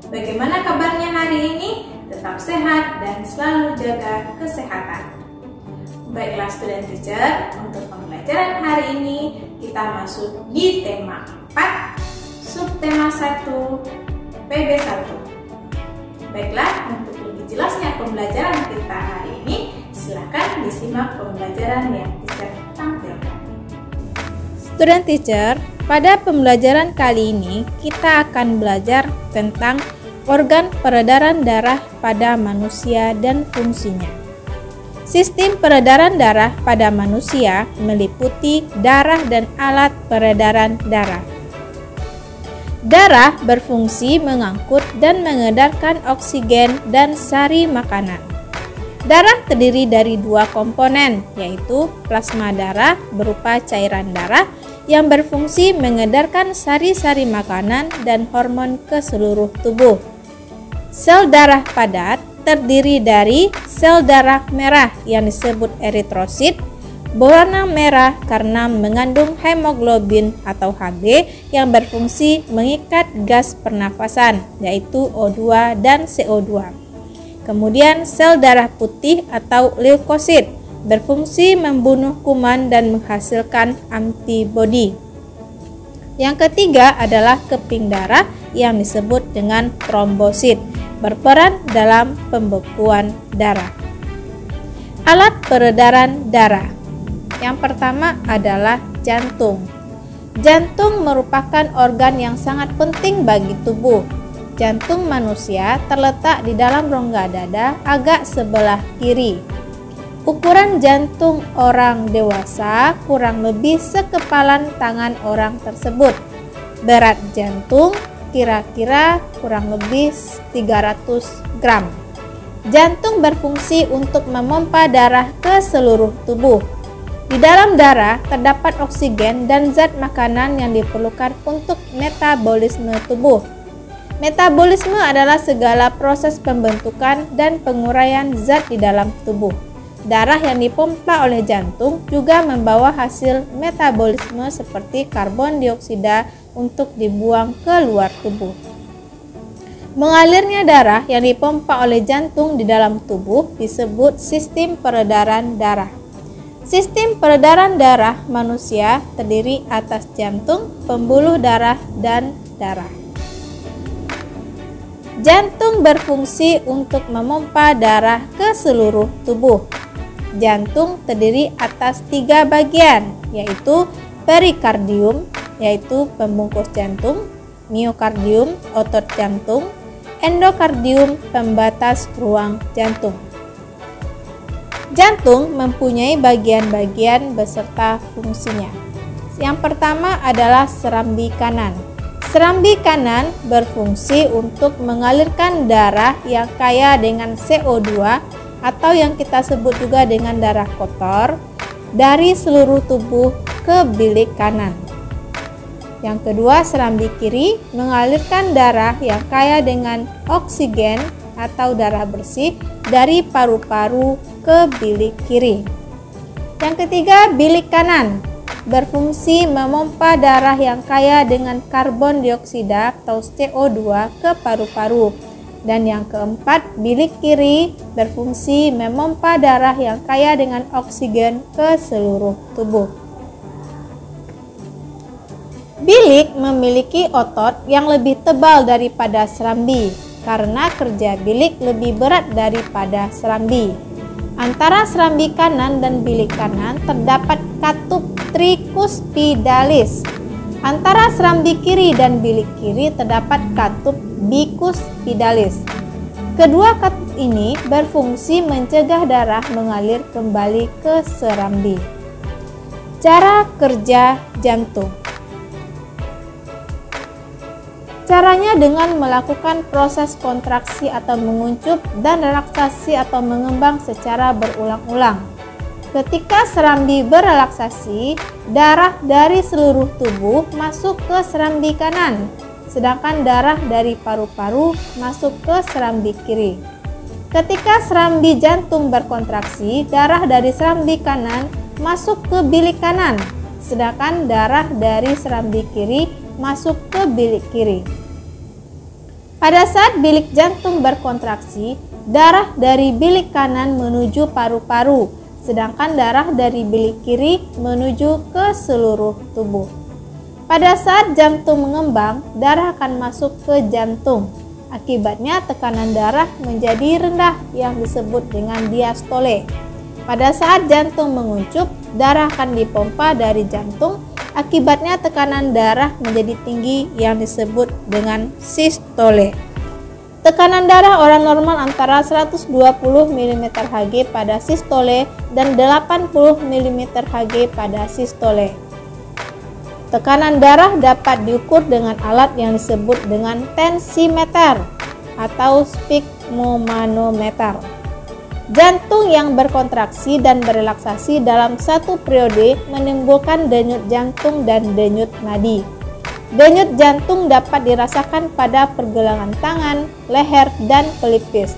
Bagaimana kabarnya hari ini? Tetap sehat dan selalu jaga kesehatan. Baiklah student teacher, untuk pembelajaran hari ini kita masuk di tema 4, subtema 1, PB1. Baiklah, untuk lebih jelasnya pembelajaran kita hari ini, silakan disimak pembelajaran yang teacher tampilkan. Student teacher, pada pembelajaran kali ini kita akan belajar tentang organ peredaran darah pada manusia dan fungsinya. Sistem peredaran darah pada manusia meliputi darah dan alat peredaran darah. Darah berfungsi mengangkut dan mengedarkan oksigen dan sari makanan. Darah terdiri dari dua komponen, yaitu plasma darah berupa cairan darah yang berfungsi mengedarkan sari-sari makanan dan hormon ke seluruh tubuh. Sel darah padat terdiri dari sel darah merah yang disebut eritrosit, berwarna merah karena mengandung hemoglobin atau Hb yang berfungsi mengikat gas pernafasan, yaitu O2 dan CO2. Kemudian sel darah putih atau leukosit berfungsi membunuh kuman dan menghasilkan antibodi. Yang ketiga adalah keping darah yang disebut dengan trombosit, berperan dalam pembekuan darah. Alat peredaran darah. Yang pertama adalah jantung. Jantung merupakan organ yang sangat penting bagi tubuh. Jantung manusia terletak di dalam rongga dada agak sebelah kiri. Ukuran jantung orang dewasa kurang lebih sekepalan tangan orang tersebut. Berat jantung kira-kira kurang lebih 300 gram. Jantung berfungsi untuk memompa darah ke seluruh tubuh. Di dalam darah terdapat oksigen dan zat makanan yang diperlukan untuk metabolisme tubuh. Metabolisme adalah segala proses pembentukan dan penguraian zat di dalam tubuh. Darah yang dipompa oleh jantung juga membawa hasil metabolisme seperti karbon dioksida untuk dibuang ke luar tubuh. Mengalirnya darah yang dipompa oleh jantung di dalam tubuh disebut sistem peredaran darah. Sistem peredaran darah manusia terdiri atas jantung, pembuluh darah, dan darah. Jantung berfungsi untuk memompa darah ke seluruh tubuh. Jantung terdiri atas 3 bagian, yaitu perikardium, yaitu pembungkus jantung, miokardium, otot jantung, endokardium, pembatas ruang jantung. Jantung mempunyai bagian-bagian beserta fungsinya. Yang pertama adalah serambi kanan. Serambi kanan berfungsi untuk mengalirkan darah yang kaya dengan CO2 atau yang kita sebut juga dengan darah kotor dari seluruh tubuh ke bilik kanan. Yang kedua, serambi kiri mengalirkan darah yang kaya dengan oksigen atau darah bersih dari paru-paru ke bilik kiri. Yang ketiga, bilik kanan berfungsi memompa darah yang kaya dengan karbon dioksida atau CO2 ke paru-paru. Dan yang keempat, bilik kiri berfungsi memompa darah yang kaya dengan oksigen ke seluruh tubuh. Bilik memiliki otot yang lebih tebal daripada serambi karena kerja bilik lebih berat daripada serambi. Antara serambi kanan dan bilik kanan terdapat katup tricuspidalis. Antara serambi kiri dan bilik kiri terdapat katup bicuspidalis. Kedua katup ini berfungsi mencegah darah mengalir kembali ke serambi. Cara kerja jantung. Caranya dengan melakukan proses kontraksi atau menguncup dan relaksasi atau mengembang secara berulang-ulang. Ketika serambi berelaksasi, darah dari seluruh tubuh masuk ke serambi kanan, sedangkan darah dari paru-paru masuk ke serambi kiri. Ketika serambi jantung berkontraksi, darah dari serambi kanan masuk ke bilik kanan, sedangkan darah dari serambi kiri masuk ke bilik kiri. Pada saat bilik jantung berkontraksi, darah dari bilik kanan menuju paru-paru, sedangkan darah dari bilik kiri menuju ke seluruh tubuh. Pada saat jantung mengembang, darah akan masuk ke jantung. Akibatnya tekanan darah menjadi rendah yang disebut dengan diastole. Pada saat jantung menguncup, darah akan dipompa dari jantung. Akibatnya tekanan darah menjadi tinggi yang disebut dengan sistole. Tekanan darah orang normal antara 120 mmHg pada sistole dan 80 mmHg pada sistole. Tekanan darah dapat diukur dengan alat yang disebut dengan tensimeter atau sphygmomanometer. Jantung yang berkontraksi dan berelaksasi dalam satu periode menimbulkan denyut jantung dan denyut nadi. Denyut jantung dapat dirasakan pada pergelangan tangan, leher, dan pelipis.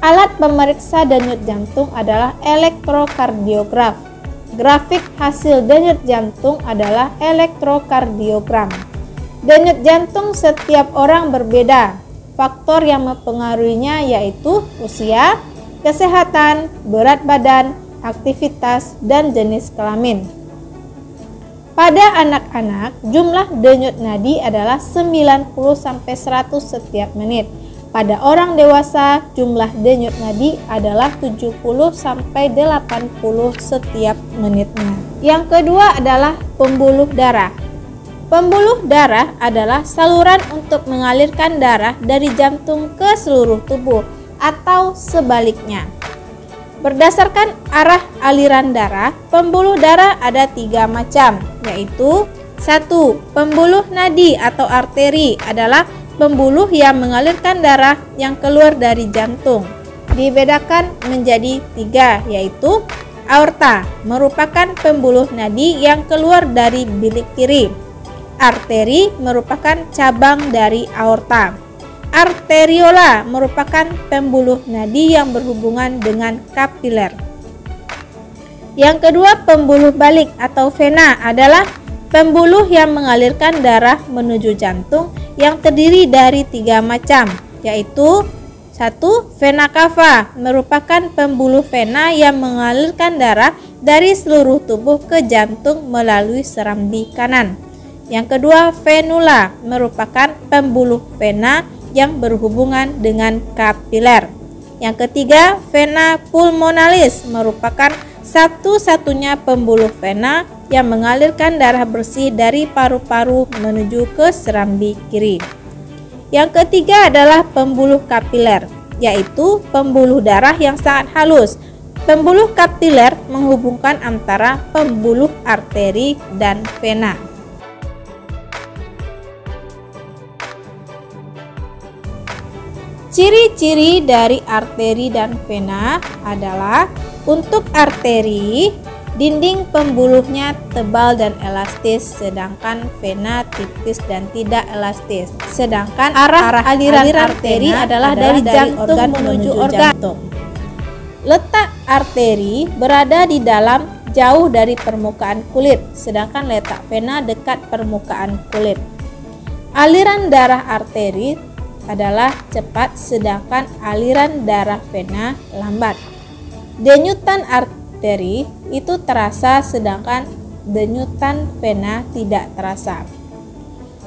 Alat pemeriksa denyut jantung adalah elektrokardiograf. Grafik hasil denyut jantung adalah elektrokardiogram. Denyut jantung setiap orang berbeda. Faktor yang mempengaruhinya yaitu usia, kesehatan, berat badan, aktivitas, dan jenis kelamin. Pada anak-anak, jumlah denyut nadi adalah 90-100 setiap menit. Pada orang dewasa, jumlah denyut nadi adalah 70-80 setiap menitnya. Yang kedua adalah pembuluh darah. Pembuluh darah adalah saluran untuk mengalirkan darah dari jantung ke seluruh tubuh atau sebaliknya. Berdasarkan arah aliran darah, pembuluh darah ada 3 macam, yaitu 1. Pembuluh nadi atau arteri adalah pembuluh yang mengalirkan darah yang keluar dari jantung. Dibedakan menjadi 3, yaitu aorta, merupakan pembuluh nadi yang keluar dari bilik kiri. Arteri merupakan cabang dari aorta. Arteriola merupakan pembuluh nadi yang berhubungan dengan kapiler. Yang kedua, pembuluh balik atau vena adalah pembuluh yang mengalirkan darah menuju jantung yang terdiri dari 3 macam, yaitu 1. Vena cava merupakan pembuluh vena yang mengalirkan darah dari seluruh tubuh ke jantung melalui serambi kanan. Yang kedua, venula merupakan pembuluh vena yang berhubungan dengan kapiler. Yang ketiga, vena pulmonalis merupakan satu-satunya pembuluh vena yang mengalirkan darah bersih dari paru-paru menuju ke serambi kiri. Yang ketiga adalah pembuluh kapiler, yaitu pembuluh darah yang sangat halus. Pembuluh kapiler menghubungkan antara pembuluh arteri dan vena. Ciri-ciri dari arteri dan vena adalah untuk arteri, dinding pembuluhnya tebal dan elastis, sedangkan vena tipis dan tidak elastis. Sedangkan arah aliran arteri adalah dari jantung menuju organ. Letak arteri berada di dalam jauh dari permukaan kulit, sedangkan letak vena dekat permukaan kulit. Aliran darah arteri adalah cepat, sedangkan aliran darah vena lambat. Denyutan arteri itu terasa, sedangkan denyutan vena tidak terasa.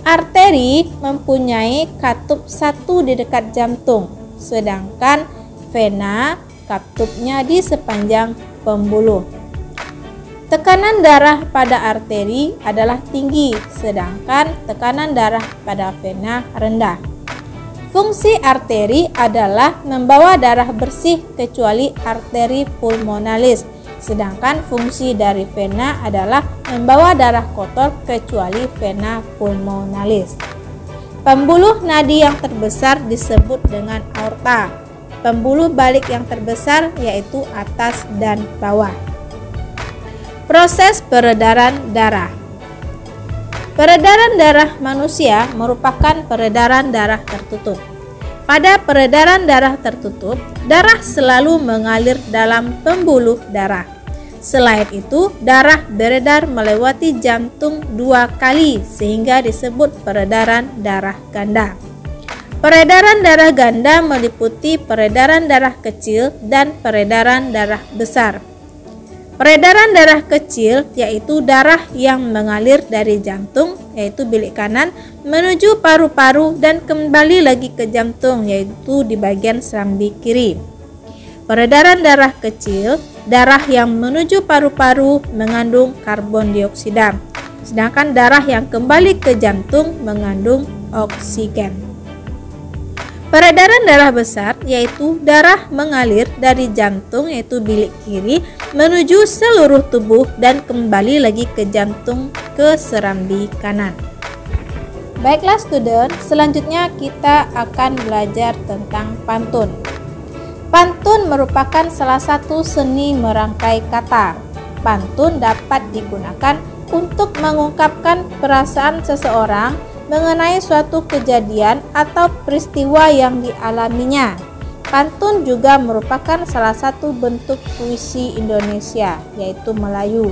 Arteri mempunyai katup 1 di dekat jantung, sedangkan vena katupnya di sepanjang pembuluh. Tekanan darah pada arteri adalah tinggi, sedangkan tekanan darah pada vena rendah. Fungsi arteri adalah membawa darah bersih kecuali arteri pulmonalis, sedangkan fungsi dari vena adalah membawa darah kotor kecuali vena pulmonalis. Pembuluh nadi yang terbesar disebut dengan aorta. Pembuluh balik yang terbesar yaitu atas dan bawah. Proses peredaran darah. Peredaran darah manusia merupakan peredaran darah tertutup. Pada peredaran darah tertutup, darah selalu mengalir dalam pembuluh darah. Selain itu, darah beredar melewati jantung 2 kali sehingga disebut peredaran darah ganda. Peredaran darah ganda meliputi peredaran darah kecil dan peredaran darah besar. Peredaran darah kecil yaitu darah yang mengalir dari jantung, yaitu bilik kanan, menuju paru-paru dan kembali lagi ke jantung, yaitu di bagian serambi kiri. Peredaran darah kecil, darah yang menuju paru-paru mengandung karbon dioksida, sedangkan darah yang kembali ke jantung mengandung oksigen. Peredaran darah besar yaitu darah mengalir dari jantung, yaitu bilik kiri, menuju seluruh tubuh dan kembali lagi ke jantung ke serambi kanan. Baiklah student, selanjutnya kita akan belajar tentang pantun. Pantun merupakan salah satu seni merangkai kata. Pantun dapat digunakan untuk mengungkapkan perasaan seseorang mengenai suatu kejadian atau peristiwa yang dialaminya. Pantun juga merupakan salah satu bentuk puisi Indonesia, yaitu Melayu.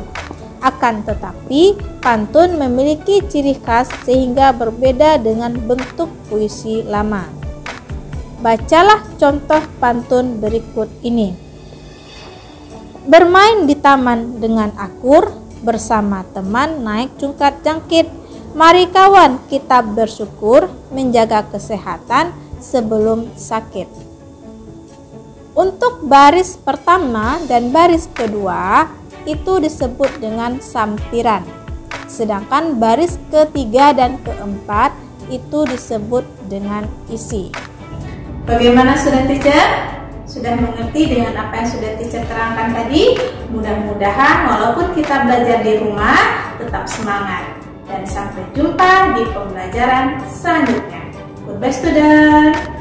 Akan tetapi, pantun memiliki ciri khas sehingga berbeda dengan bentuk puisi lama. Bacalah contoh pantun berikut ini. Bermain di taman dengan akur, bersama teman naik cungkat jangkit. Mari kawan kita bersyukur, menjaga kesehatan sebelum sakit. Untuk baris pertama dan baris kedua itu disebut dengan sampiran. Sedangkan baris ketiga dan keempat itu disebut dengan isi. Bagaimana student teacher? Sudah mengerti dengan apa yang sudah teacher terangkan tadi? Mudah-mudahan walaupun kita belajar di rumah tetap semangat. Dan sampai jumpa di pembelajaran selanjutnya. Goodbye student.